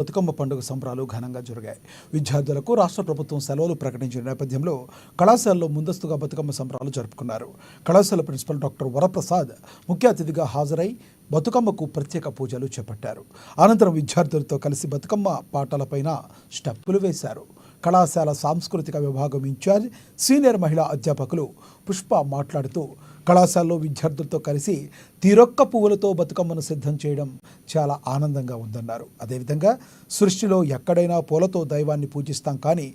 బతుకమ్మ పండుగ సంబరాలు ఘనంగా జరిగాయి. విద్యార్థులకు రాష్ట్ర ప్రభుత్వం సెలవులు ప్రకటించిన నేపథ్యంలో కళాశాలలో ముందస్తుగా బతుకమ్మ సంబరాలు జరుపుకున్నారు. కళాశాల ప్రిన్సిపల్ డాక్టర్ వరప్రసాద్ ముఖ్య అతిథిగా హాజరై బతుకమ్మకు ప్రత్యేక పూజలు చేపట్టారు. అనంతరం విద్యార్థులతో కలిసి బతుకమ్మ పాటలపైన స్టెప్పులు వేశారు. కళాశాల సాంస్కృతిక విభాగం ఇన్ఛార్జ్ సీనియర్ మహిళా అధ్యాపకులు పుష్ప మాట్లాడుతూ కళాశాలలో విద్యార్థులతో కలిసి తీరొక్క పువ్వులతో బతుకమ్మను సిద్ధం చేయడం చాలా ఆనందంగా ఉందన్నారు. అదేవిధంగా సృష్టిలో ఎక్కడైనా పూలతో దైవాన్ని పూజిస్తాం, కానీ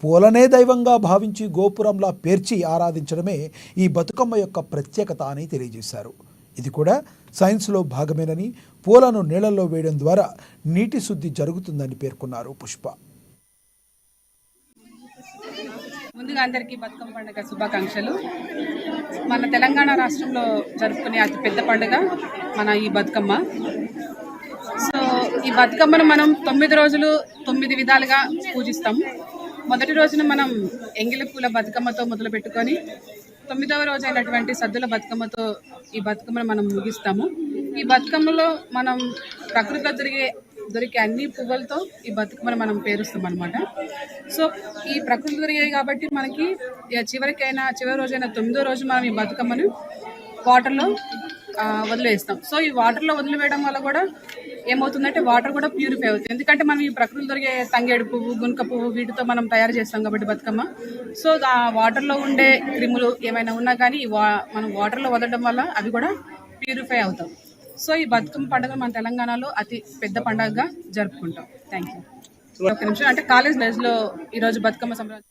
పూలనే దైవంగా భావించి గోపురంలా పేర్చి ఆరాధించడమే ఈ బతుకమ్మ యొక్క ప్రత్యేకత అని తెలియజేశారు. ఇది కూడా సైన్స్లో భాగమేనని, పూలను నీళ్లలో వేయడం ద్వారా నీటి శుద్ధి జరుగుతుందని పేర్కొన్నారు పుష్ప. ముందుగా అందరికీ బతుకమ్మ పండుగ శుభాకాంక్షలు. మన తెలంగాణ రాష్ట్రంలో జరుపుకునే అతి పెద్ద పండుగ మన ఈ బతుకమ్మ. సో ఈ బతుకమ్మను మనం 9 రోజులు 9 విధాలుగా పూజిస్తాం. మొదటి రోజున మనం ఎంగిలి పూల బతుకమ్మతో మొదలు పెట్టుకొని 9వ రోజు అయినటువంటి సద్దుల బతుకమ్మతో ఈ బతుకమ్మను మనం ముగిస్తాము. ఈ బతుకమ్మలో మనం ప్రకృతిలో దొరికే అన్ని పువ్వులతో ఈ బతుకమ్మను మనం పేరుస్తాం అనమాట. సో ఈ ప్రకృతి దొరికాయి కాబట్టి మనకి చివరి రోజైన 9వ రోజు మనం ఈ బతుకమ్మను వాటర్లో వదిలేస్తాం. సో ఈ వాటర్లో వదిలివేయడం వల్ల కూడా ఏమవుతుందంటే వాటర్ కూడా ప్యూరిఫై అవుతుంది. ఎందుకంటే మనం ఈ ప్రకృతి దొరికే తంగేడు పువ్వు, గునుక పువ్వు వీటితో మనం తయారు చేస్తాం కాబట్టి బతుకమ్మ. సో ఆ వాటర్లో ఉండే క్రిములు ఏమైనా ఉన్నా కానీ మనం వాటర్లో వదలడం వల్ల అవి కూడా ప్యూరిఫై అవుతాం. సో ఈ బతుకమ్మ పండుగ మన తెలంగాణలో అతి పెద్ద పండుగగా జరుపుకుంటాం. Thank you. ఒక నిమిషం, అంటే కాలేజ్ డేస్లో ఈరోజు బతుకమ్మ సంబరాలు